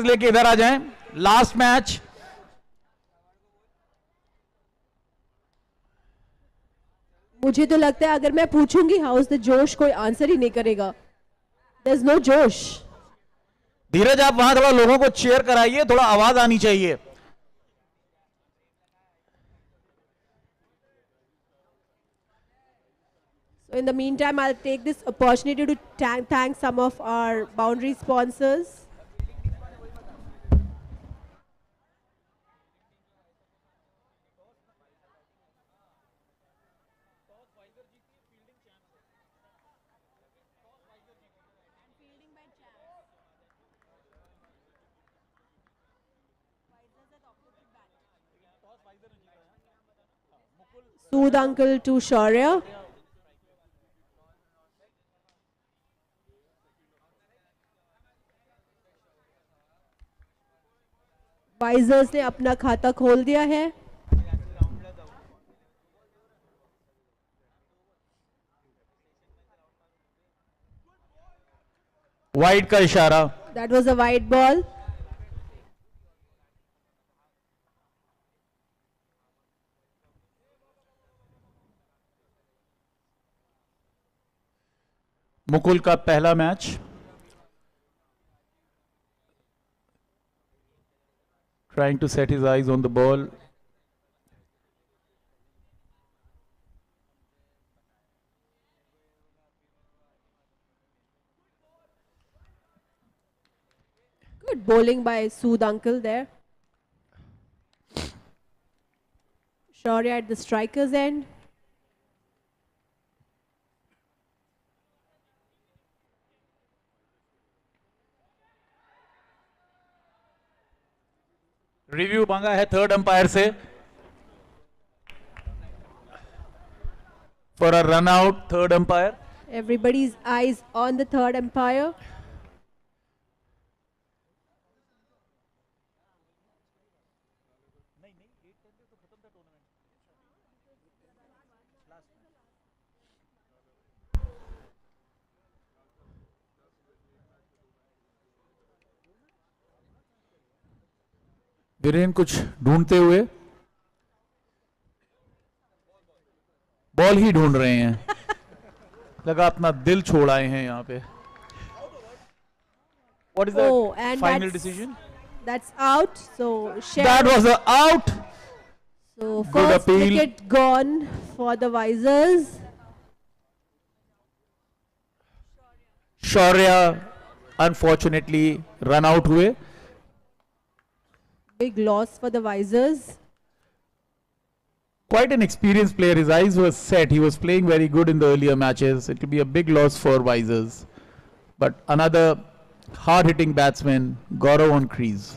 लेके इधर आ जाएं। लास्ट मैच मुझे तो लगता है अगर मैं पूछूंगी हाउस द जोश, कोई आंसर ही नहीं करेगा। देयर इज नो जोश। धीरज, आप वहां थोड़ा लोगों को चेयर कराइए, थोड़ा आवाज आनी चाहिए। So in the meantime, I'll take this opportunity to thank some of our boundary sponsors. Sood uncle to Shaurya. Visors ने अपना खाता खोल दिया है। वाइड का इशारा। That was a wide ball. Mukul का पहला match. Trying to set his eyes on the ball. Good bowling by Sood uncle there. Shaurya at the striker's end. Review मांगा है थर्ड अंपायर से for a run out. Third umpire. Everybody's eyes on the third umpire. Viren कुछ ढूंढते हुए ball ही ढूंढ रहे हैं। लगा अपना दिल छोड़ आए हैं यहाँ पे। What is the final decision? That's out. So That was a out. So Good first appeal. wicket gone for the Visors. Shaurya unfortunately run out हुए। Big loss for the Visors. Quite an experienced player. His eyes were set. He was playing very good in the earlier matches. It will be a big loss for Visors. But another hard-hitting batsman, Gaurav on crease.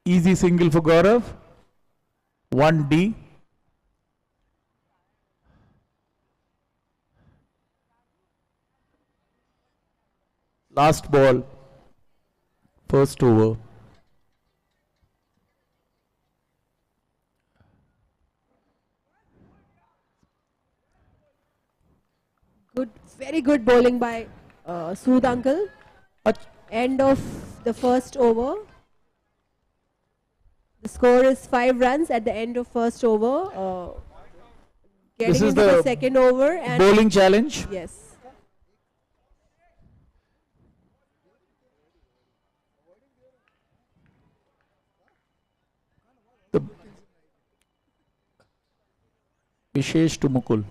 Easy single for Gaurav. 1D. Last ball. First over. Good, very good bowling by Sood uncle. End of the first over. The score is 5 runs at the end of first over. Getting into the second over and bowling challenge. Yes. The Vishesh to Mukul.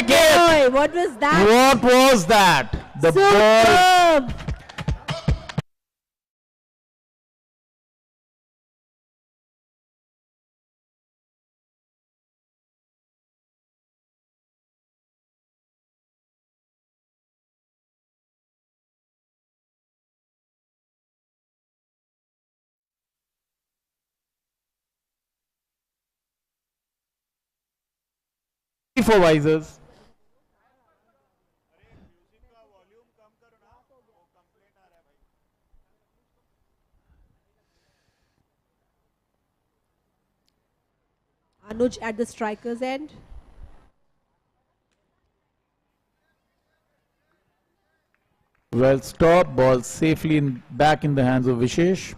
Boy, what was that? What was that? The Superb. ball. For Visors. Anuj at the striker's end. Well stopped, ball safely back in the hands of Vishesh.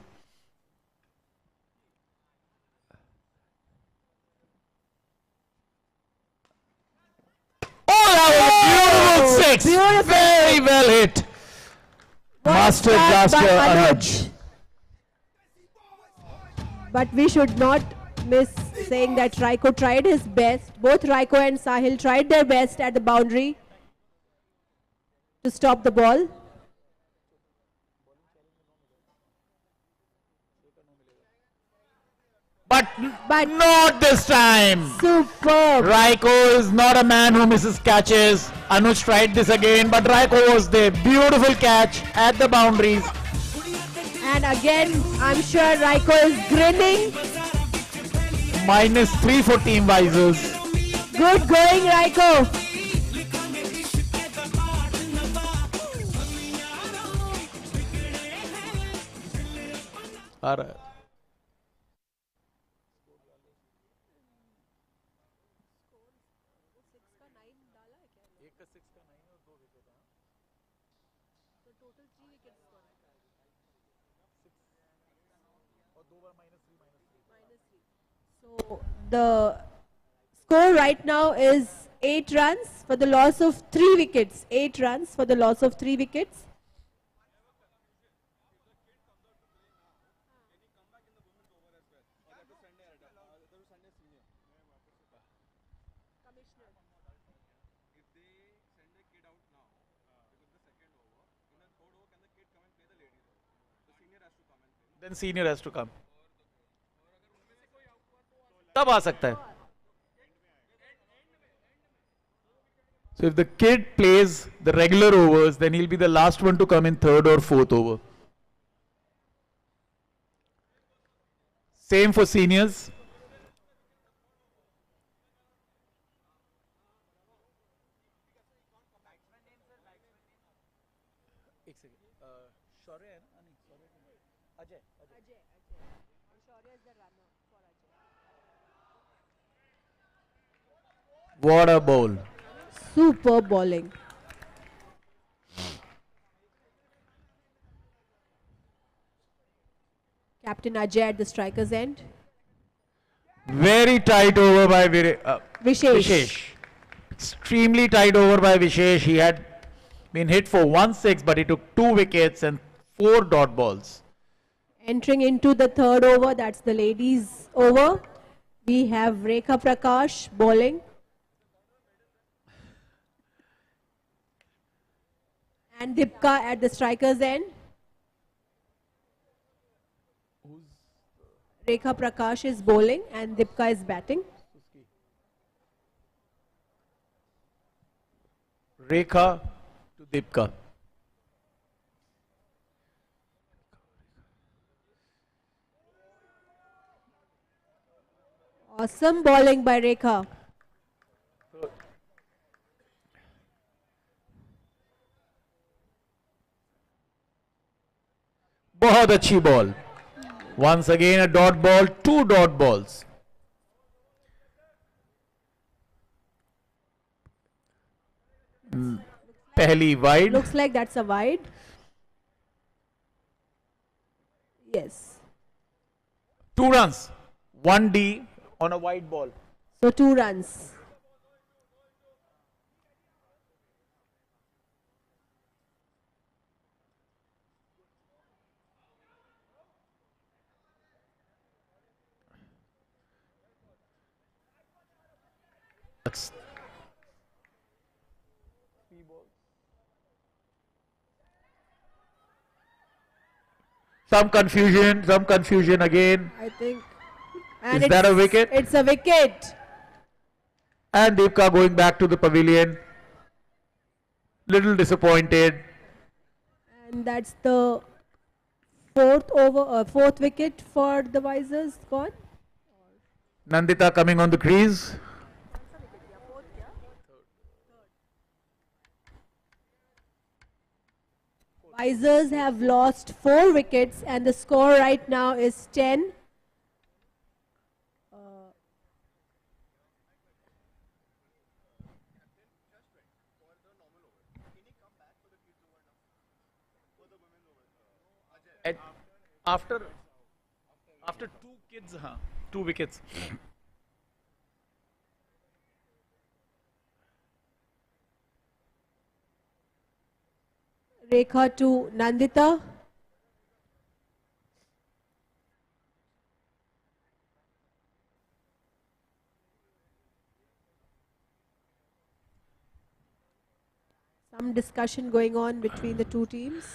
Oh, that was a beautiful six! Beautiful. Very well hit. Master Shot by Blaster Anuj. But we should not miss saying that Raiko tried his best. Both Raiko and Sahil tried their best at the boundary to stop the ball. But But not this time. superb. Raiko is not a man who misses catches. Anuj tried this again, but Raiko was there. Beautiful catch at the boundaries. And again, I'm sure Raiko is grinning. -3 for Team Visors. Good going, Raiko. So the score right now is 8 runs for the loss of 3 wickets. 8 runs for the loss of 3 wickets. Then senior has to come. तब आ सकता है. So if the kid plays the regular overs, then he'll be the last one to come in third or fourth over. Same for seniors. What a bowl. Super bowling. Captain Ajay at the striker's end. Very tight over by Vishesh. Extremely tight over by Vishesh. He had been hit for 1-6, but he took 2 wickets and 4 dot balls. Entering into the third over, that's the ladies' over. We have Rekha Prakash bowling. And Dipka at the striker's end. Rekha Prakash is bowling and Dipka is batting. Rekha to Dipka. Awesome bowling by Rekha. बहुत अच्छी ball. Once again a dot ball, 2 dot balls. Pehli wide. Looks like that's a wide. Yes. 2 runs. 1D on a wide ball. So 2 runs. Some confusion again. I think. Is that a wicket? It's a wicket. And Deepka going back to the pavilion. Little disappointed. And that's the fourth wicket for the Visors gone. Nandita coming on the crease. Visors have lost 4 wickets and the score right now is 10. After two kids, huh? 2 wickets. Rekha to Nandita. Some discussion going on between the two teams.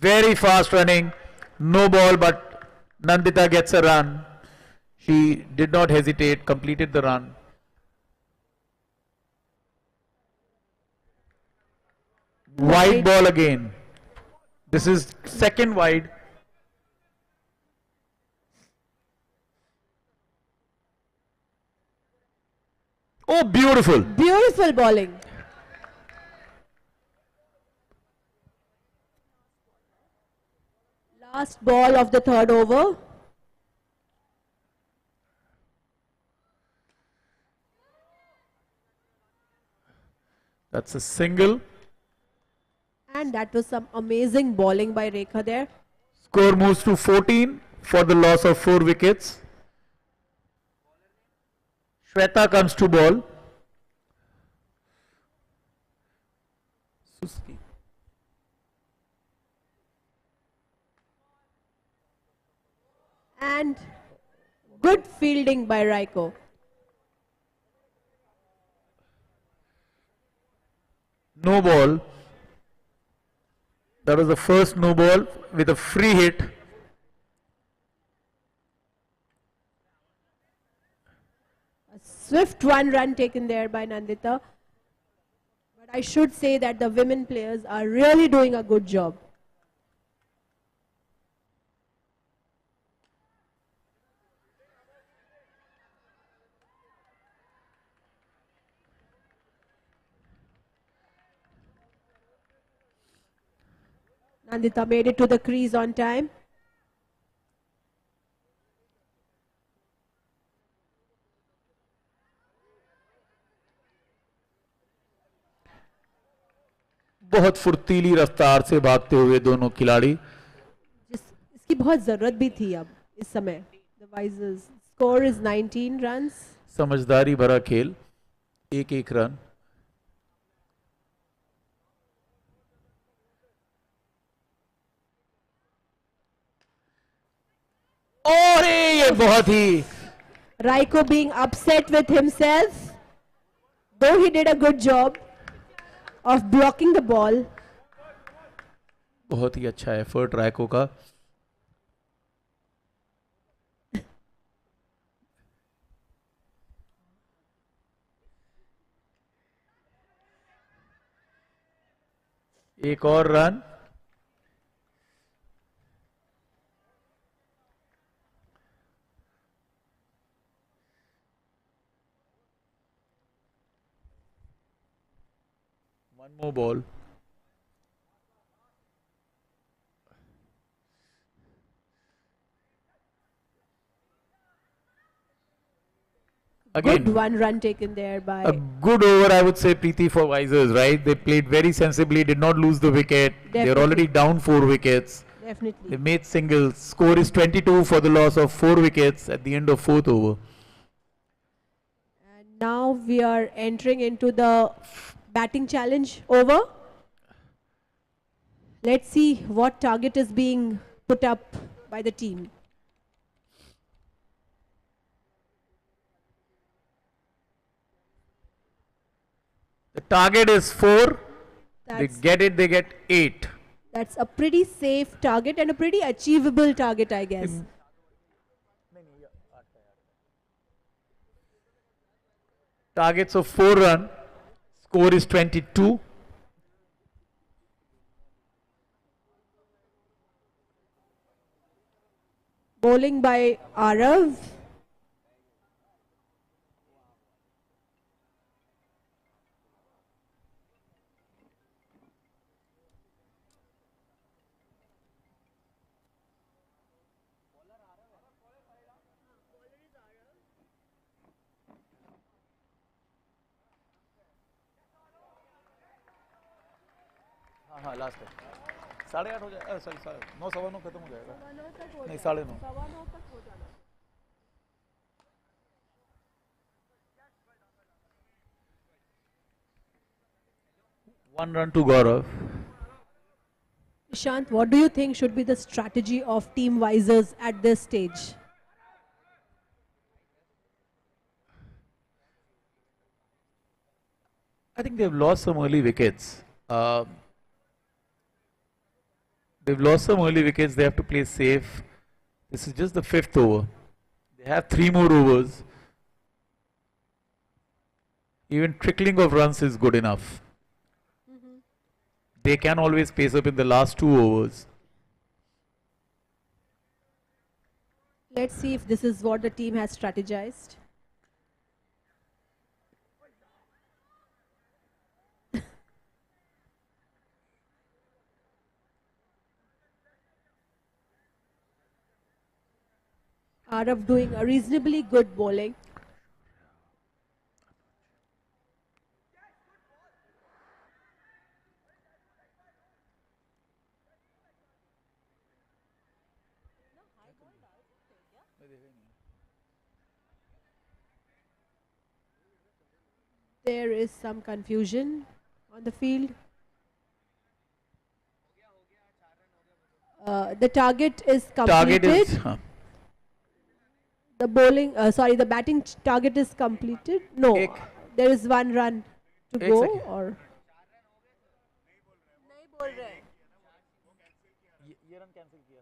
Very fast running. No ball, but Nandita gets a run. She did not hesitate, completed the run. Wide ball again. This is second wide. Oh, beautiful. Beautiful bowling. Last ball of the third over. That's a single. And that was some amazing bowling by Rekha there. Score moves to 14 for the loss of 4 wickets. Shweta comes to ball. Suski. And good fielding by Raiko. No ball. That was the first no ball with a free hit. A swift 1 run taken there by Nandita. But I should say that the women players are really doing a good job. Nandita made it to the crease on time. बहुत फुर्तीली रफ्तार से भागते हुए दोनों खिलाड़ी. इसकी बहुत जरूरत भी थी अब इस समय. The Visors score is 19 runs. समझदारी भरा खेल. एक एक रन. और ये बहुत ही. Raiko being upset with himself, though he did a good job of blocking the ball. बहुत ही अच्छा एफर्ट रायको का. एक और run. One more ball. Again, Good 1 run taken there by. a good over, I would say, Preeti, for Visors, right? They played very sensibly, did not lose the wicket. They're Definitely. already down 4 wickets. They Definitely. made singles. Score is 22 for the loss of 4 wickets at the end of 4th over. And now we are entering into the batting challenge over. Let's see what target is being put up by the team. The target is 4. They That's, get it, they get 8. that's a pretty safe target and a pretty achievable target, I guess. Targets of 4 run. Score is 22. Bowling by Arav. हाँ last है 8:30 हो जाएगा sorry 9 सवा 9 खत्म हो जाएगा नहीं 9:30 1 run to Gaurav. Ishant, what do you think should be the strategy of Team Visors at this stage? I think they've lost some early wickets. They've lost some early wickets. They have to play safe. This is just the 5th over. They have 3 more overs. Even trickling of runs is good enough. They can always pace up in the last 2 overs. Let's see if this is what the team has strategized. Arav doing a reasonably good bowling. There is some confusion on the field. The target is completed. Target is The bowling, the batting target is completed. No, there is 1 run to go. Or ये run cancel किया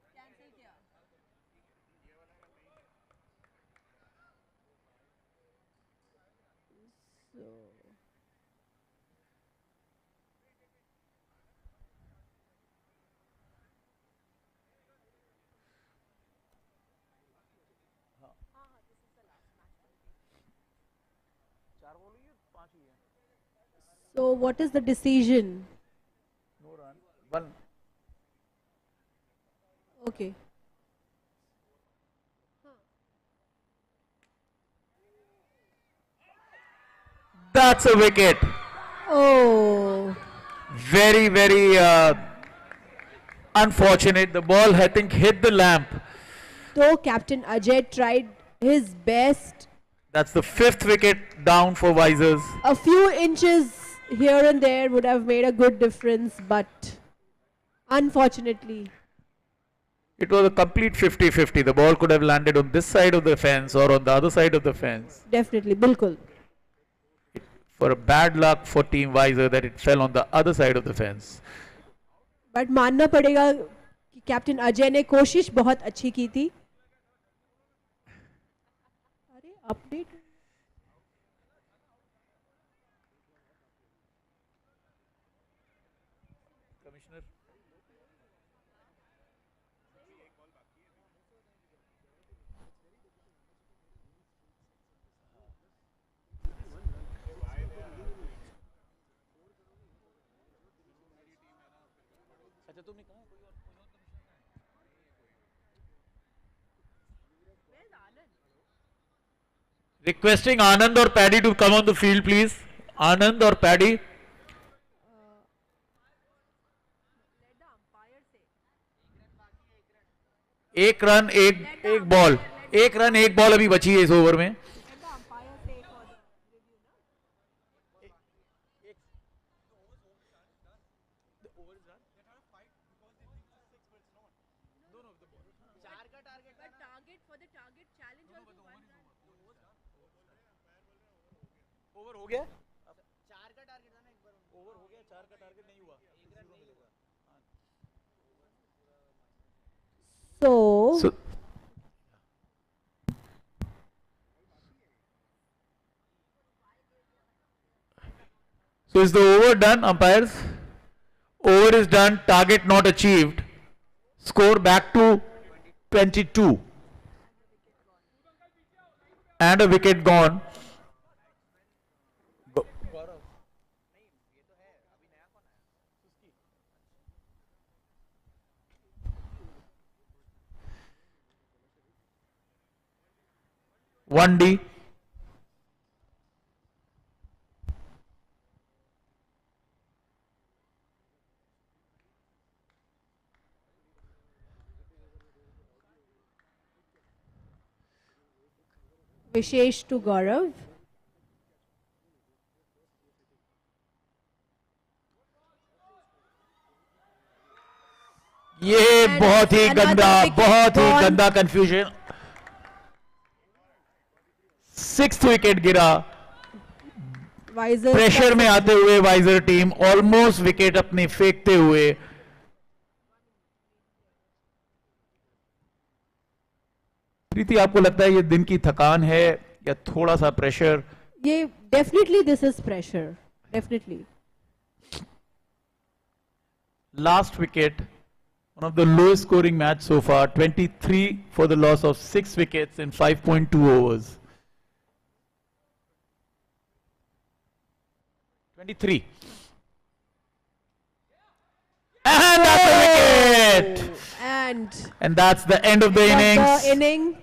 so what is the decision? No run. 1. Okay. That's a wicket. Oh. Very, very unfortunate. The ball, I think, hit the lamp. So Captain Ajay tried his best. That's the 5th wicket down for Visors. A few inches here and there would have made a good difference, but unfortunately. It was a complete 50-50. The ball could have landed on this side of the fence or on the other side of the fence. Definitely, bilkul. For a bad luck for Team Visor that it fell on the other side of the fence. But मानना पड़ेगा कि captain Ajay ने कोशिश बहुत अच्छी की थी. अरे update Requesting Anand or Paddy to come on the field, please. Anand or Paddy. एक रन एक बॉल अभी बची है इस ओवर में. ओवर हो गया 4 का टारगेट था ना एक बार ओवर हो गया 4 का टारगेट नहीं हुआ 1 रन मिलेगा So is the over done, umpires? Over is done, target not achieved. Score back to 22. And a wicket gone. One D. Vishesh to Gaurav. ये And बहुत ही another गंदा, wicket बहुत ही gone. गंदा कंफ्यूजन. 6th विकेट गिरा. Visors pressure में आते हुए visor team almost wicket अपनी फेंकते हुए. प्रीति, आपको लगता है ये दिन की थकान है या थोड़ा सा प्रेशर? ये definitely this is pressure. Definitely. Last wicket, one of the lowest scoring match so far, 23 for the loss of 6 wickets in 5.2 overs. 23. And that's a wicket! And that's the end of the innings. The inning.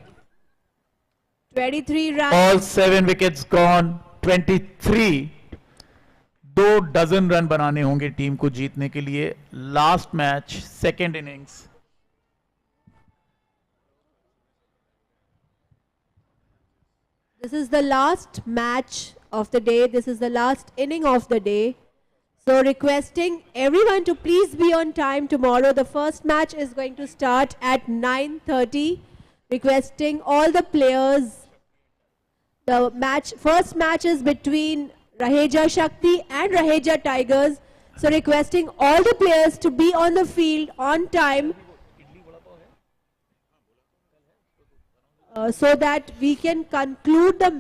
23 runs. All 7 wickets gone. 23. 2 dozen run बनाने होंगे team को जीतने के लिए. Last match, second innings. This is the last match of the day. This is the last inning of the day. So requesting everyone to please be on time tomorrow. The first match is going to start at 9:30. Requesting all the players. The first match is between Raheja Shakti and Raheja Tigers. So requesting all the players to be on the field on time so that we can conclude the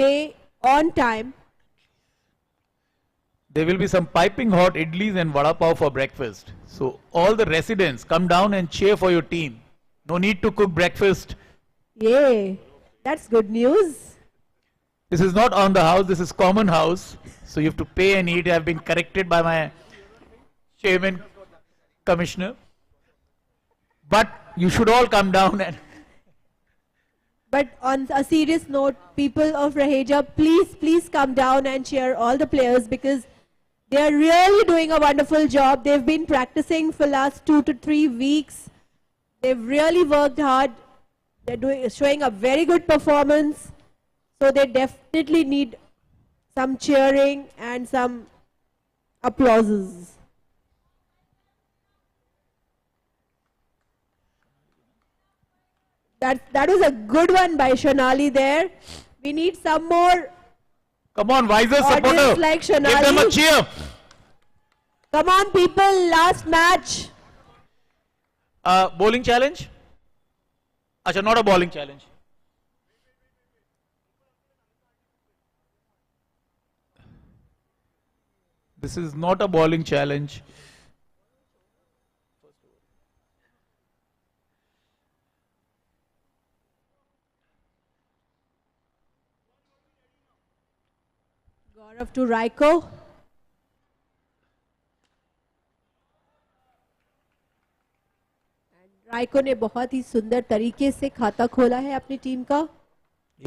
day on time. There will be some piping hot idlis and vada pav for breakfast. So all the residents come down and cheer for your team. No need to cook breakfast. Yay, that's good news. This is not on the house, this is common house. So you have to pay and eat. I have been corrected by my chairman, commissioner. But you should all come down and... But on a serious note, people of Raheja, please come down and cheer all the players because they are really doing a wonderful job. They've been practicing for last 2 to 3 weeks. They've really worked hard. They're showing a very good performance. So they definitely need some cheering and some applauses. That was a good one by Shonali there. We need some more. Come on, wiser supporter. Like Give them a cheer. Come on, people. Last match. Bowling challenge? Acha, not a bowling challenge. This is not a bowling challenge. Gaurav to Raiko. राइको ने बहुत ही सुंदर तरीके से खाता खोला है अपनी team का.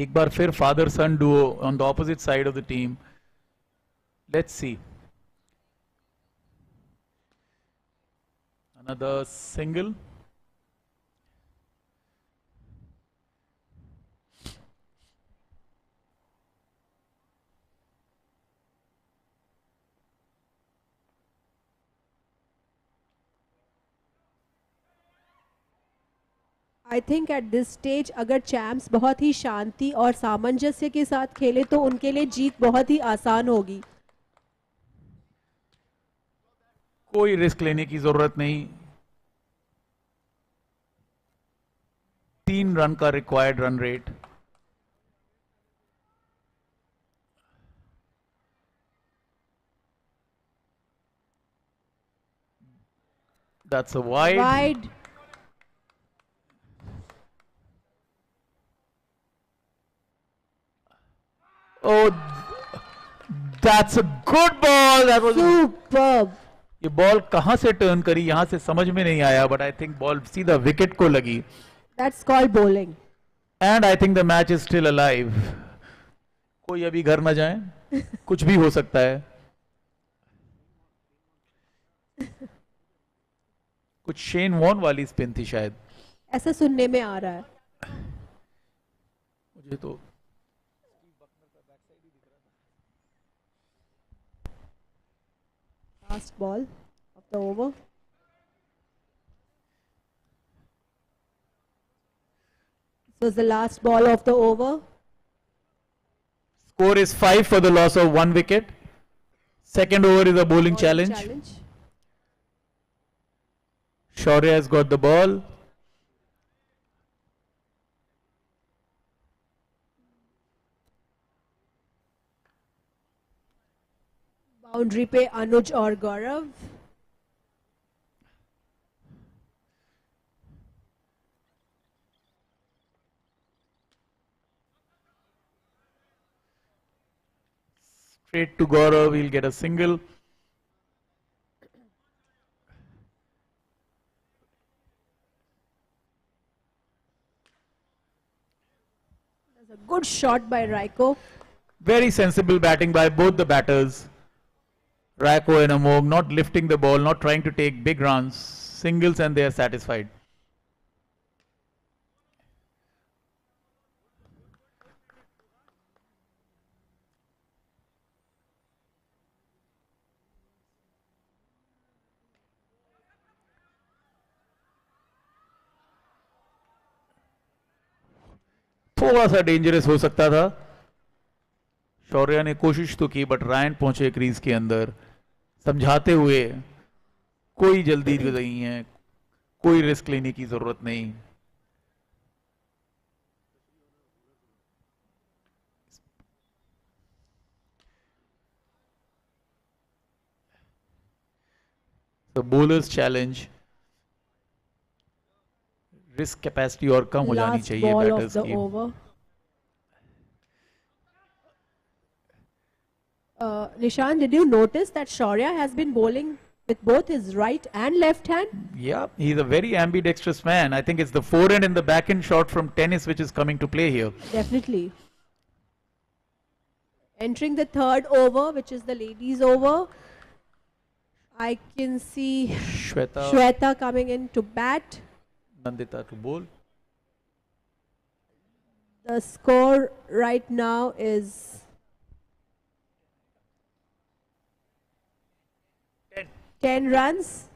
एक बार फिर father son duo on the opposite side of the team. Let's see. Another single. I think at this stage अगर चैम्प्स बहुत ही शांति और सामंजस्य के साथ खेले तो उनके लिए जीत बहुत ही आसान होगी. कोई रिस्क लेने की जरूरत नहीं. 3 रन का required run rate. That's a wide. Oh, that's a good ball. That was superb. ये बॉल कहां से टर्न करी यहां से समझ में नहीं आया, बट आई थिंक बॉल सीधा विकेट को लगी. That's called bowling. And I think the match is still alive. कोई अभी घर ना जाए. कुछ भी हो सकता है. कुछ शेन वॉर्न वाली स्पिन थी शायद. ऐसा सुनने में आ रहा है. मुझे तो Last ball of the over. This was the last ball of the over. Score is 5 for the loss of 1 wicket. Second over is a bowling challenge. Shaurya has got the ball. Boundary pe Anuj or Gaurav. Straight to Gaurav, he'll get a single. That's a good shot by Raiko. Very sensible batting by both the batters. Raiko and Amog not lifting the ball, not trying to take big runs. Singles and they are satisfied. थोड़ा सा dangerous हो सकता था. शौर्या ने कोशिश तो की but Ryan पहुंचे क्रीज के अंदर समझाते हुए कोई जल्दी नहीं है, कोई रिस्क लेने की जरूरत नहीं. The bowlers challenge. Risk capacity और कम हो जानी चाहिए बैटर्स की. Nishan, did you notice that Shaurya has been bowling with both his right and left hand? Yeah, he's a very ambidextrous man. I think it's the forehand and the backhand shot from tennis which is coming to play here. Definitely. Entering the third over, which is the ladies' over, I can see Shweta coming in to bat. Nandita to bowl. The score right now is 10 runs.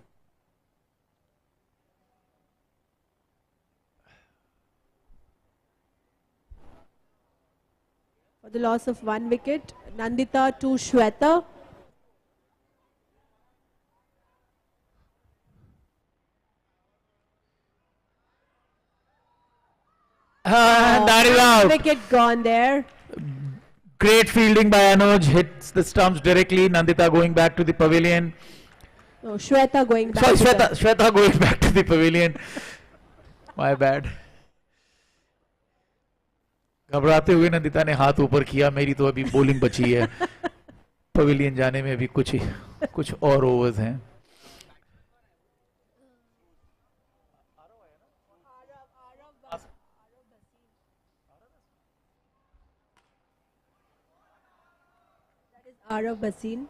For the loss of 1 wicket, Nandita to Shweta. That is out. Wicket gone there. Great fielding by Anuj, hits the stumps directly. Nandita going back to the pavilion. No, Shweta going back. Sorry, Shweta going back to the pavilion. My bad. घबराते हुए नंदिता ने हाथ ऊपर किया. मेरी तो अभी bowling बची है. पवेलियन जाने में अभी कुछ और ओवर्स हैं. Arav Basin.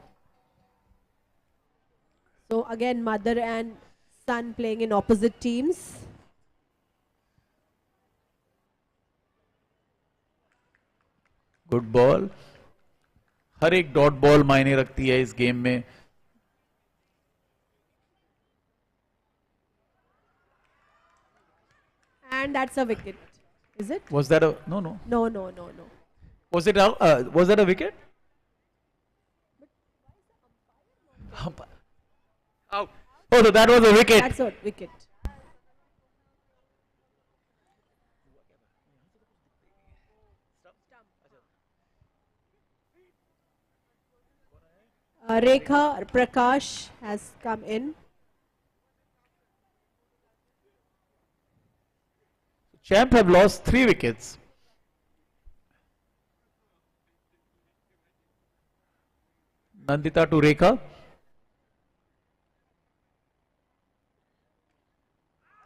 So again, mother and son playing in opposite teams. Good ball. हर एक डॉट बॉल मायने रखती है इस गेम में. And that's a wicket. Is it? Was that a no? No. Was it out? Was that a wicket? Out. Oh, so that was a wicket. That's a wicket. Rekha Prakash has come in. Champ have lost 3 wickets. Nandita to Rekha.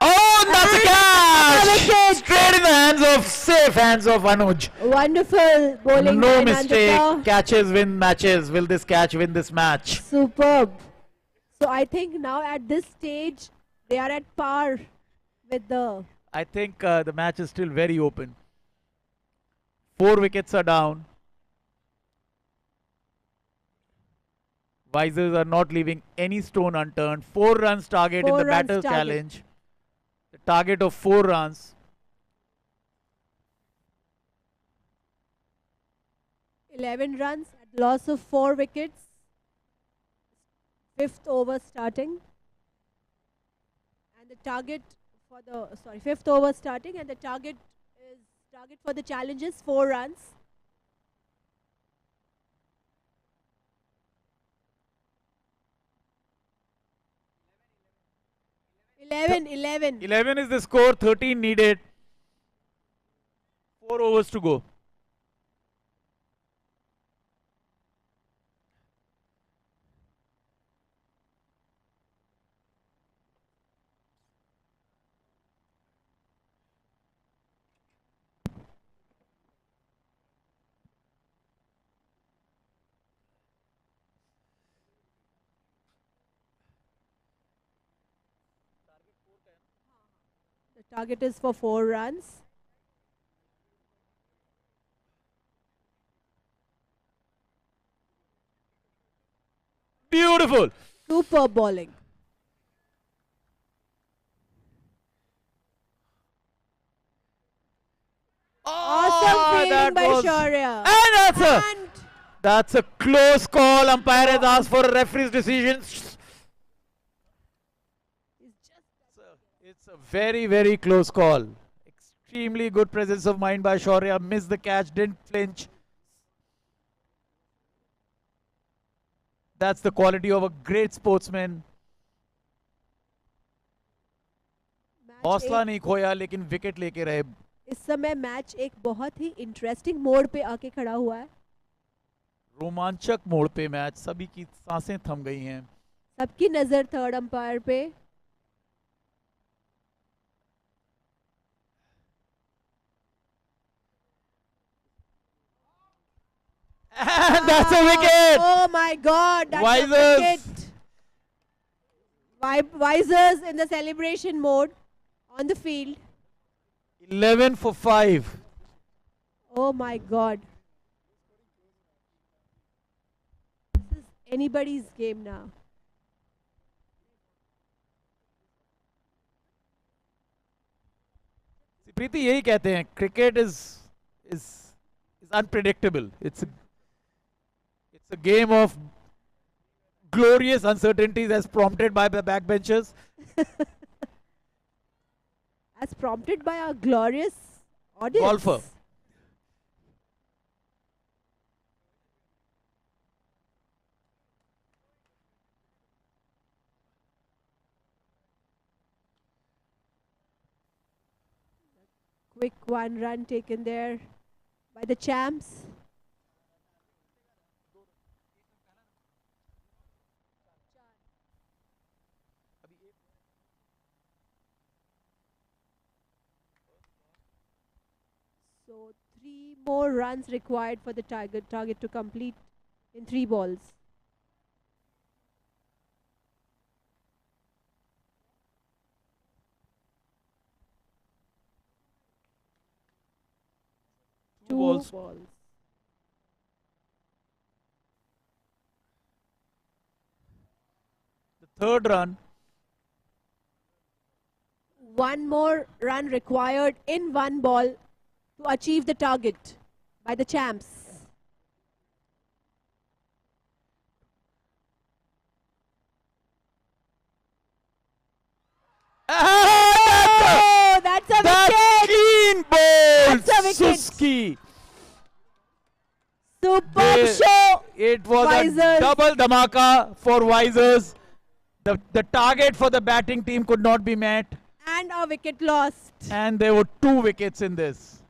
Oh, that's a catch! Straight in the safe hands of Anuj. Wonderful bowling. No by mistake. Nandita. Catches win matches. Will this catch win this match? Superb. So I think now at this stage they are at par with the. I think the match is still very open. 4 wickets are down. Visors are not leaving any stone unturned. 4 runs target in 4 the runs batter's target. challenge. The target of 4 runs. 11 runs at loss of 4 wickets. 5th over starting. And the target for the, 5th over starting, and the target for the challenge is 4 runs. 11. 11 is the score, 13 needed. 4 overs to go. The target is for 4 runs. Beautiful. Super bowling. Awesome fielding by Shaurya. And that's a close call. Umpire has asked for a referee's decision. It's a very, very close call. Extremely good presence of mind by Shaurya. Missed the catch, didn't flinch. That's the quality of a great sportsman. हौसला नहीं खोया लेकिन wicket लेके रहे. इस समय match एक बहुत ही इंटरेस्टिंग मोड़ पे आके खड़ा हुआ है. रोमांचक मोड़ पे मैच, सभी की सांसें थम गई हैं. सबकी नजर थर्ड अंपायर पे. And that's a wicket. Oh my God! That's Visors. a wicket. Visors in the celebration mode on the field. 11 for 5. Oh my God! This is anybody's game now. प्रीति यही कहते हैं, cricket is unpredictable. It's a game of glorious uncertainties as prompted by the backbenchers. As prompted by our glorious audience. Golfer. Quick 1 run taken there by the champs. So 3 more runs required for the target to complete in 3 balls. Two balls. The third run. 1 more run required in 1 ball to achieve the target by the champs. Oh, that's a wicket! Clean ball! That's a wicket. Suski. Superb show! It was Visors. a double dhamaka for Visors. The target for the batting team could not be met. And a wicket lost. And there were 2 wickets in this.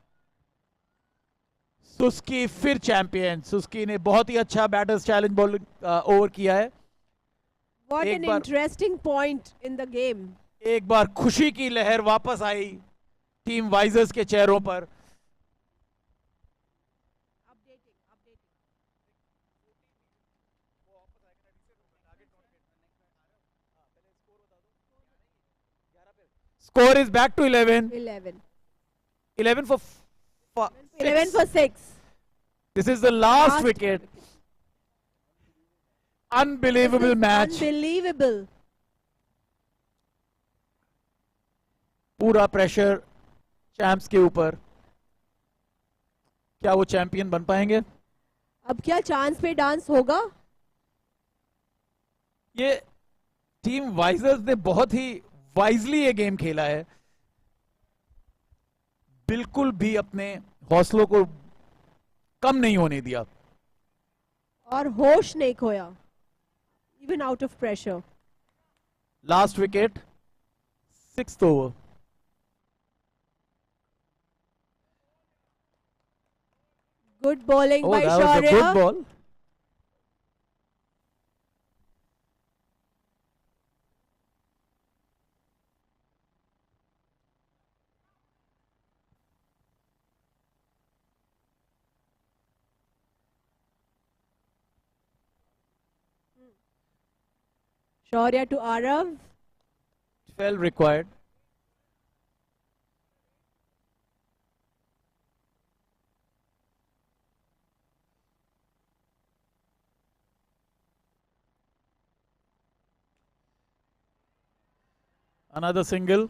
Suzuki फिर champion. Suzuki ने बहुत ही अच्छा batters challenge ball over किया है. What an interesting point in the game. एक बार खुशी की लहर वापस आई टीम वाइजर्स के चेहरों पर. Score is back to 11. 11 for 11 for 6. This is the last wicket. Unbelievable match. Unbelievable. पूरा प्रेशर चैंप्स के ऊपर. क्या वो चैंपियन बन पाएंगे? अब क्या चांस पे डांस होगा? ये टीम वाइजर्स ने बहुत ही वाइजली ये गेम खेला है. बिल्कुल भी अपने हौसलों को कम नहीं होने दिया. और होश नहीं खोया. Even out of pressure. Last wicket, 6th over. Good bowling by that was a Shaurya. good ball. Shaurya to Arav. 12 required. Another single.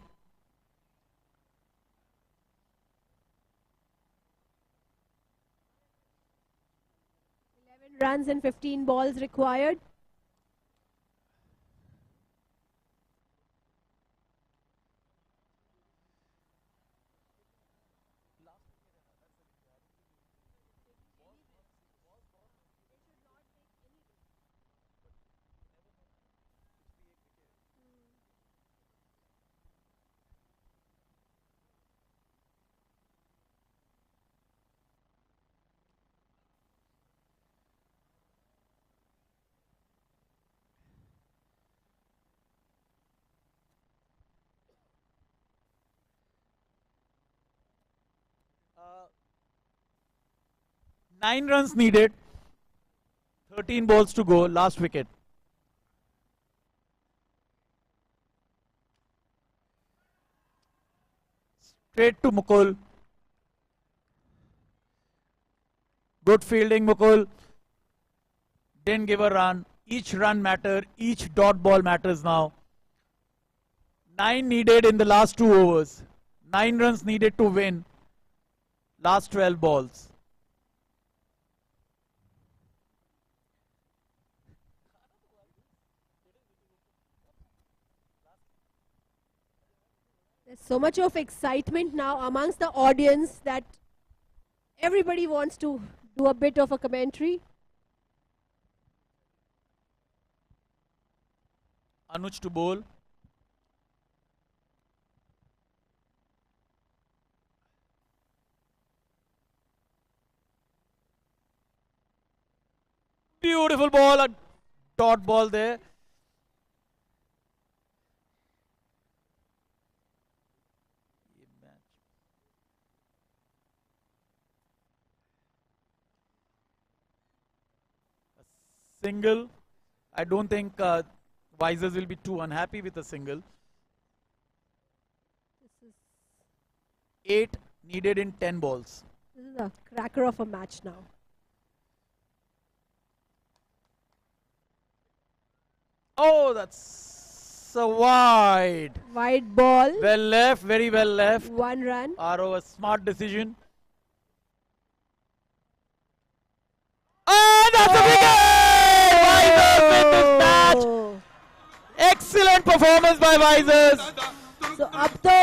Runs and 15 balls required. Uh, 9 runs needed. 13 balls to go. Last wicket. Straight to Mukul. Good fielding, Mukul. Didn't give a run. Each run matter. Each dot ball matters now. 9 needed in the last 2 overs. 9 runs needed to win. Last 12 balls. There's so much of excitement now amongst the audience that everybody wants to do a bit of a commentary. Anuj to bowl. Beautiful ball, a dot ball there. A single. I don't think Visors will be too unhappy with a single. 8 needed in 10 balls. This is a cracker of a match now. Oh, that's a wide. Wide ball. Well left, very well left. 1 run. RO, a smart decision. Oh, that's a wicket! Visors win this match. Oh. Excellent performance by Visors. So अब तो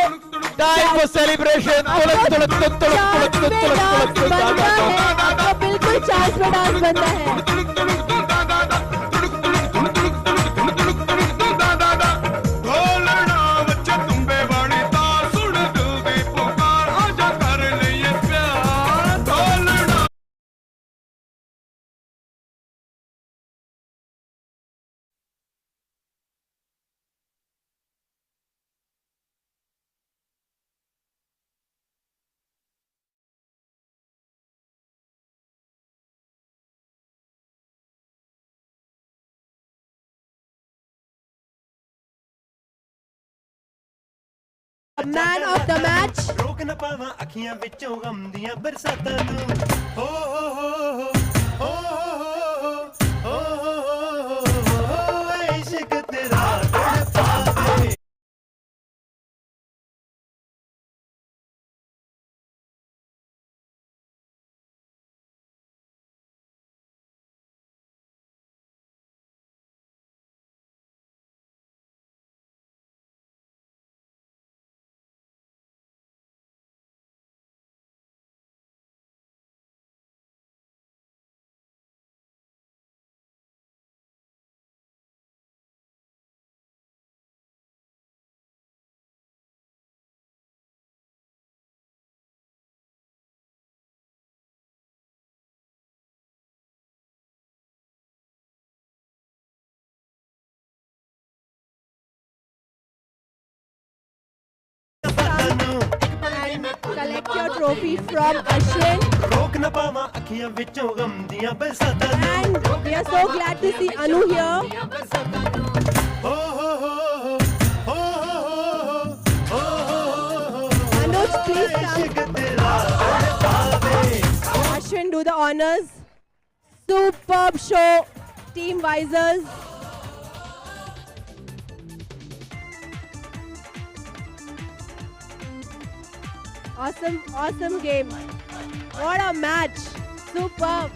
Time for celebration. तुलक, तुलक, तुलक, तुलक, तुलक, तुलक, तुलक, तुलक, बनता है. तुलक, तुलक. अब तो बिल्कुल chance पे dance बनता है. Man of the match. ਰੋਕ ਨਾ ਪਾਵਾਂ ਅੱਖੀਆਂ ਵਿੱਚੋਂ ਗਮ ਦੀਆਂ ਬਰਸਾਤਾਂ ਤੂੰ ਹੋ ਹੋ ਹੋ ਹੋ ਹੋ ਹੋ ਹੋ ਹੋ trophy from Ashwin. ਰੋਕ ਨਾ ਪਾਵਾਂ ਅੱਖੀਆਂ ਵਿੱਚੋਂ ਗਮ ਦੀਆਂ ਬਰਸਾਤਾਂ ਨੂੰ And we are so glad to see Anu here. ਹੋ ਹੋ ਹੋ ਹੋ ਹੋ ਹੋ ਹੋ Anuj, please come. ਇਸ਼ਕ ਤੇਰਾ ਪਾਵੇ Ashwin, do the honors. Superb show, Team Visors. Awesome game. What a match. Superb.